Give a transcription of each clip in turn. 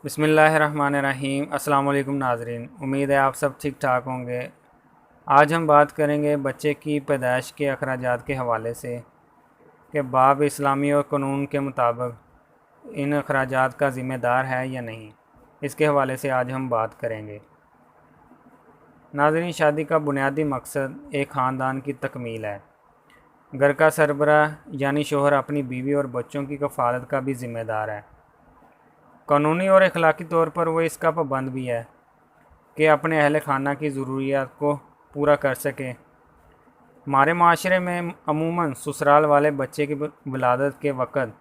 बिस्मिल्लाहिर्रहमानिर्रहीम। अस्सलाम वालेकुम नाज़रीन, उम्मीद है आप सब ठीक ठाक होंगे। आज हम बात करेंगे बच्चे की पैदाइश के अखराजात के हवाले से कि बाप इस्लामी और कानून के मुताबिक इन अखराजात का ज़िम्मेदार है या नहीं। इसके हवाले से आज हम बात करेंगे। नाज़रीन, शादी का बुनियादी मकसद एक ख़ानदान की तकमील है। घर का सरबराह यानी शोहर अपनी बीवी और बच्चों की कफ़ालत का भी ज़िम्मेदार है। कानूनी और अखलाकी तौर पर वो इसका पाबंद भी है कि अपने अहल खाना की ज़रूरियात को पूरा कर सके। हमारे माशरे में अमूमन ससुराल वाले बच्चे की विलादत के वक़्त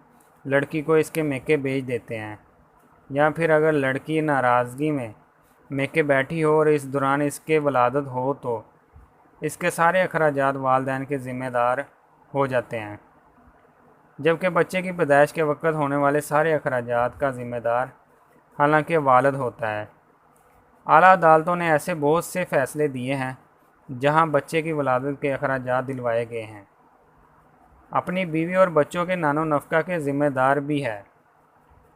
लड़की को इसके मेके भेज देते हैं, या फिर अगर लड़की नाराज़गी में मेके बैठी हो और इस दौरान इसके विलादत हो तो इसके सारे अखराजात वालिदैन के ज़िम्मेदार हो जाते हैं, जबकि बच्चे की पैदाइश के वक़्त होने वाले सारे अखराजात का ज़िम्मेदार हालांकि वालिद होता है। आला अदालतों ने ऐसे बहुत से फ़ैसले दिए हैं जहां बच्चे की वलादत के अखराजात दिलवाए गए हैं। अपनी बीवी और बच्चों के नानो नफ़क़ा के ज़िम्मेदार भी है।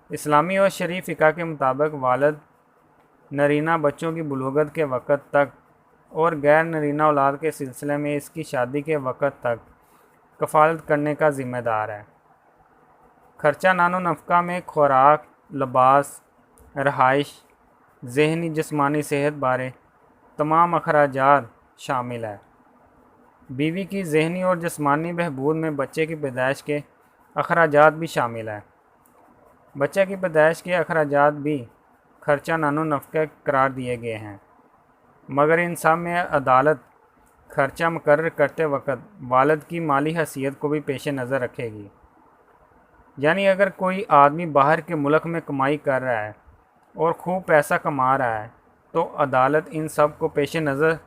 इस्लामी और शरीफ फ़िक़्ह के मुताबिक वालिद नरीना बच्चों की बुलूगत के वक़्त तक और गैर नरीना औलाद के सिलसिले में इसकी शादी के वक़्त तक कफ़ालत करने का ज़िम्मेदार है। खर्चा नानो नफ़क़ा में खुराक, लिबास, रहाइश, ज़हनी जिस्मानी सेहत बारे तमाम अखराजात शामिल है। बीवी की ज़हनी और जिस्मानी बहबूद में बच्चे की पैदाइश के अखराजात भी शामिल है। बच्चे की पैदाइश के अखराजात भी खर्चा नानो नफ़क़ा करार दिए गए हैं, मगर इन सब में अदालत खर्चा मुकर्रर करते वक़्त वालिद की माली हैसियत को भी पेश नज़र रखेगी। यानी अगर कोई आदमी बाहर के मुल्क में कमाई कर रहा है और खूब पैसा कमा रहा है तो अदालत इन सब को पेश नज़र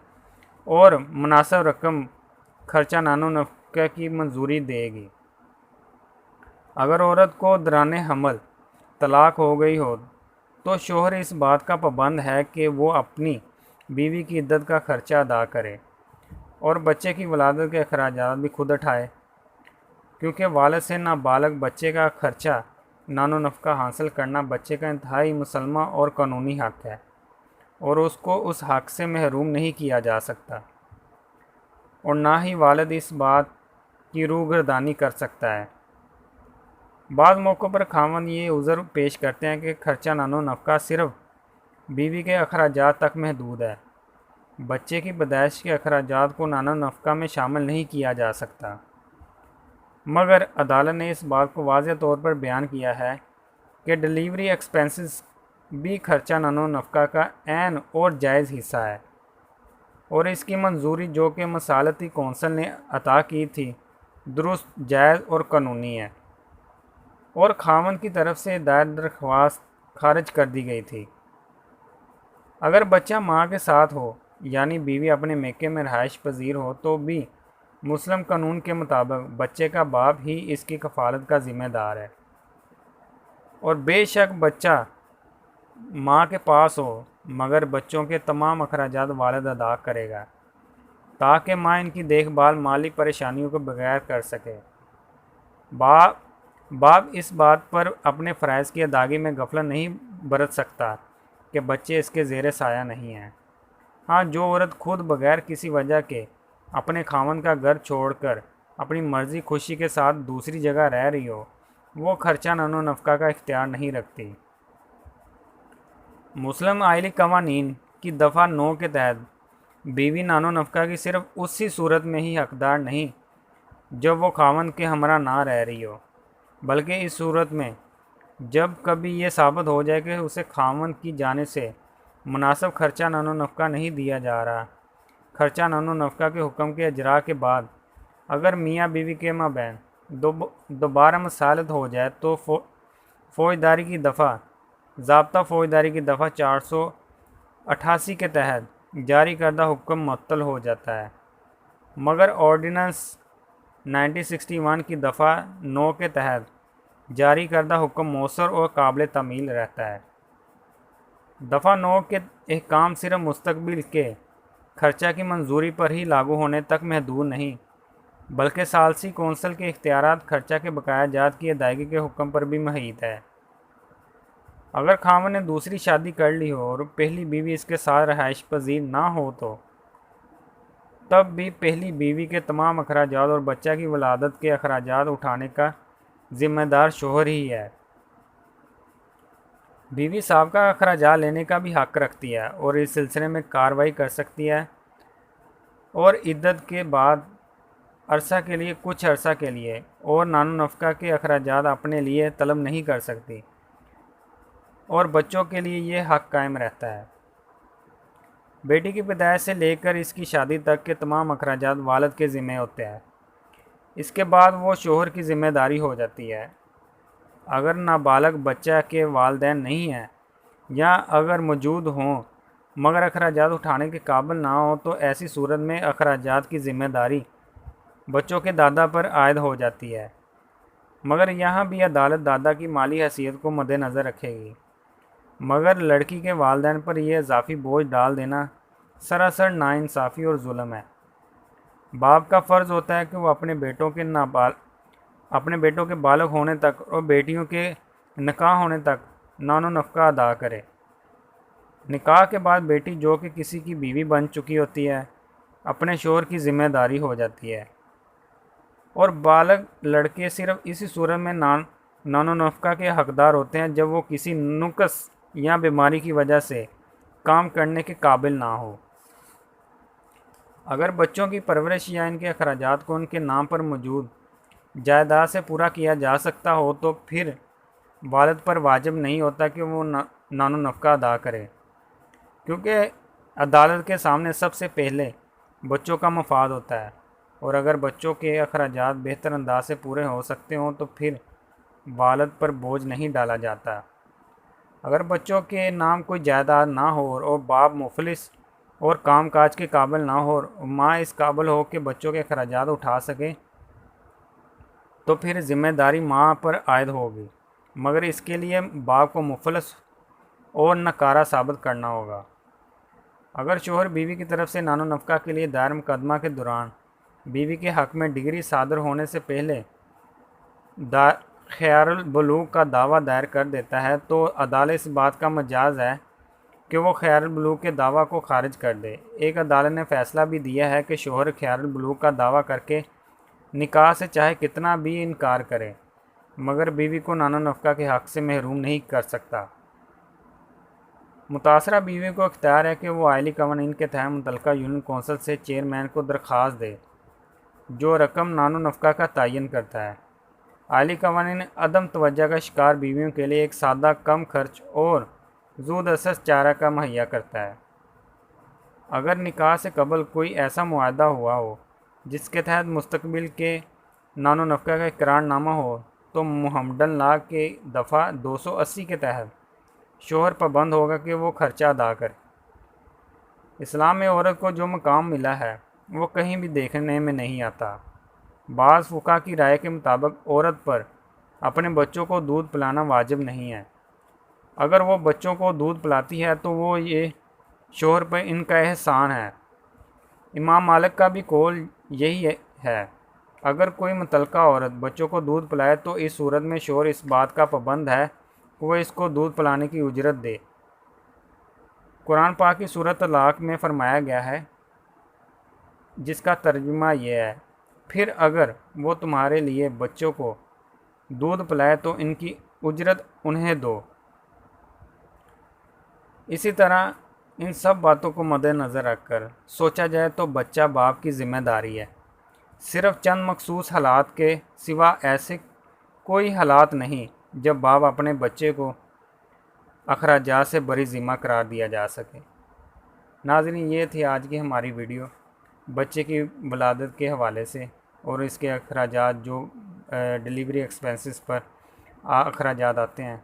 और मुनासिब रकम खर्चा नानो नफ़क़ा की मंजूरी देगी। अगर औरत को दौरान हमल तलाक हो गई हो तो शोहर इस बात का पाबंद है कि वो अपनी बीवी की इद्दत का खर्चा अदा करे और बच्चे की वलादत के अखराजात भी खुद उठाए, क्योंकि वालिद से नाबालग बच्चे का खर्चा नानो नफ़क़ा हासिल करना बच्चे का इंतहाई मुसल्लमा और कानूनी हक़ है और उसको उस हक़ से महरूम नहीं किया जा सकता, और ना ही वालिद इस बात की रूगर्दानी कर सकता है। बाद मौक़ों पर खामन ये उज़र पेश करते हैं कि खर्चा नानो नफ़क़ा सिर्फ़ बीवी के अखराजात तक महदूद है, बच्चे की पैदाइश के अखराजात को नानो नफ़क़ा में शामिल नहीं किया जा सकता। मगर अदालत ने इस बात को वाज़ेह तौर पर बयान किया है कि डिलीवरी एक्सपेंसेस भी खर्चा नानो नफ़क़ा का ऐन और जायज़ हिस्सा है, और इसकी मंजूरी जो कि मसालती कौंसल ने अता की थी दुरुस्त, जायज़ और कानूनी है, और खामन की तरफ से दायर दरख्वास्त खारिज कर दी गई थी। अगर बच्चा माँ के साथ हो यानी बीवी अपने मेके में रहाइश पजीर हो तो भी मुस्लिम कानून के मुताबिक बच्चे का बाप ही इसकी कफ़ालत का ज़िम्मेदार है, और बेशक बच्चा माँ के पास हो मगर बच्चों के तमाम अखराजात वालिद अदा करेगा ताकि माँ इनकी देखभाल माली परेशानियों के बगैर कर सके। बाप इस बात पर अपने फ़राइज़ की अदायगी में गफलत नहीं बरत सकता कि बच्चे इसके ज़ेर साया नहीं हैं। हाँ, जो औरत खुद बग़ैर किसी वजह के अपने खामन का घर छोड़कर अपनी मर्ज़ी खुशी के साथ दूसरी जगह रह रही हो वो खर्चा नानो नफ़क़ा का इख्तियार नहीं रखती। मुस्लिम आइली कवानीन की दफ़ा 9 के तहत बीवी नानो नफ़क़ा की सिर्फ़ उसी सूरत में ही हकदार नहीं जब वो खामन के हमरा ना रह रही हो, बल्कि इस सूरत में जब कभी ये साबित हो जाए कि उसे खामन की जानिब से मुनासिब खर्चा नानो नफ़क़ा नहीं दिया जा रहा। खर्चा नानो नफ़क़ा के हुक्म के इजरा के बाद अगर मियाँ बीवी के माबैन दोबारा मसालत हो जाए तो फ़ौजदारी की दफ़ा ज़ाब्ता फ़ौजदारी की दफ़ा 488 के तहत जारी करदा हुक्म मुअत्तल हो जाता है, मगर ऑर्डिनेंस 1961 की दफ़ा 9 के तहत जारी करदा हुक्म मौसर और काबिल तामील रहता है। दफ़ा 9 के अहकाम सिर्फ मुस्तकबिल के खर्चा की मंजूरी पर ही लागू होने तक महदूद नहीं, बल्कि सालसी कौंसल के इख्तियारात खर्चा के बकाया जात की अदायगी के हुक्म पर भी मुहैयत है। अगर खामन ने दूसरी शादी कर ली हो और पहली बीवी इसके साथ रहाइश पजीर ना हो तो तब भी पहली बीवी के तमाम अखराजात और बच्चा की वलादत के अखराजात उठाने का ज़िम्मेदार शोहर ही है। बीवी साहब का अखराजात लेने का भी हक़ रखती है और इस सिलसिले में कार्रवाई कर सकती है और इद्दत के बाद अरसा के लिए कुछ अरसा के लिए और नानो नफ़का के अखराजात अपने लिए तलब नहीं कर सकती और बच्चों के लिए ये हक़ कायम रहता है। बेटी की पैदाइश से लेकर इसकी शादी तक के तमाम अखराजात वालिद के ज़िम्मे होते हैं। इसके बाद वो शोहर की ज़िम्मेदारी हो जाती है। अगर नाबालग बच्चा के वालिदैन नहीं हैं या अगर मौजूद हों मगर अखराजात उठाने के काबिल ना हो तो ऐसी सूरत में अखराजात की ज़िम्मेदारी बच्चों के दादा पर आयद हो जाती है। मगर यहाँ भी अदालत दादा की माली हैसियत को मद्देनज़र रखेगी। मगर लड़की के वालिदैन पर यह इजाफ़ी बोझ डाल देना सरासर नाइंसाफ़ी और जुल्म है। बाप का फ़र्ज़ होता है कि वो अपने बेटों के बालग होने तक और बेटियों के निकाह होने तक नानो नफ़का अदा करे। निकाह के बाद बेटी जो कि किसी की बीवी बन चुकी होती है अपने शोहर की ज़िम्मेदारी हो जाती है और बालग लड़के सिर्फ़ इसी सूरत में नानो नफ़का के हक़दार होते हैं जब वो किसी नुक्स या बीमारी की वजह से काम करने के काबिल ना हो। अगर बच्चों की परवरिश या इनके अखराजात को उनके नाम पर मौजूद जायदाद से पूरा किया जा सकता हो तो फिर वालिद पर वाजिब नहीं होता कि वो नानो नफ़का अदा करे, क्योंकि अदालत के सामने सबसे पहले बच्चों का मफाद होता है और अगर बच्चों के अखराजात बेहतर अंदाज से पूरे हो सकते हों तो फिर वालिद पर बोझ नहीं डाला जाता। अगर बच्चों के नाम कोई जायदाद ना हो और बाप मुफलिस और कामकाज के काबिल ना हो और माँ इस काबिल हो कि बच्चों के अखराजात उठा सके तो फिर ज़िम्मेदारी माँ पर आयद होगी, मगर इसके लिए बाप को मुफलिस और नकारा साबित करना होगा। अगर शोहर बीवी की तरफ से नानो नफ़का के लिए दायर मुकदमा के दौरान बीवी के हक़ में डिग्री सादर होने से पहले ख़यारुल बुलूग़ का दावा दायर कर देता है तो अदालत इस बात का मजाज़ है कि वो ख़यारुल बुलूग़ के दावा को खारिज कर दे। एक अदालत ने फ़ैसला भी दिया है कि शोहर ख़यारुल बुलूग़ का दावा करके निकाह से चाहे कितना भी इनकार करे मगर बीवी को नानो नफ़का के हक़ से महरूम नहीं कर सकता। मुतासरा बीवी को इख्तियार है कि वो आइली कवानीन के तहत मुतल्लिका यूनियन कौंसिल से चेयरमैन को दरख्वास्त दे जो रकम नानो नफ़का का तयन करता है। आइली कवानीन अदम तवज्जो का शिकार बीवियों के लिए एक सादा कम खर्च और ज़ू दस्तरस चारा का मुहैया करता है। अगर निकाह से कबल कोई ऐसा मुआहदा हुआ हो जिसके तहत मुस्तकबिल के नानो नफ़का का इकरारनामा हो तो मुहम्मदन ला के दफ़ा 280 के तहत शोहर पाबंद होगा कि वो खर्चा अदा करे। इस्लाम में औरत को जो मकाम मिला है वो कहीं भी देखने में नहीं आता। बाज़ फ़ुक़हा की राय के मुताबिक औरत पर अपने बच्चों को दूध पिलाना वाजिब नहीं है। अगर वो बच्चों को दूध पिलाती है तो वो ये शोहर पर इनका एहसान है। इमाम मालिक का भी कौल यही है। अगर कोई मुतल्लिका औरत बच्चों को दूध पिलाए तो इस सूरत में शोहर इस बात का पाबंद है कि वह इसको दूध पिलाने की उजरत दे। कुरान पाक की सूरत तलाक़ में फ़रमाया गया है जिसका तर्जुमा यह है, फिर अगर वो तुम्हारे लिए बच्चों को दूध पिलाए तो इनकी उजरत उन्हें दो। इसी तरह इन सब बातों को मद्देनज़र रखकर सोचा जाए तो बच्चा बाप की ज़िम्मेदारी है। सिर्फ़ चंद मखसूस हालात के सिवा ऐसे कोई हालात नहीं जब बाप अपने बच्चे को अखराजात से बरी ज़िम्मा करार दिया जा सके। नाज़रीन, ये थी आज की हमारी वीडियो बच्चे की वलादत के हवाले से और इसके अखराजात जो डिलीवरी एक्सपेंसेस पर अखराजात आते हैं।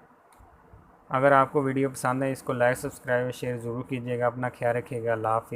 अगर आपको वीडियो पसंद है इसको लाइक, सब्सक्राइब और शेयर ज़रूर कीजिएगा। अपना ख्याल रखिएगा। अल्लाह हाफ़िज़।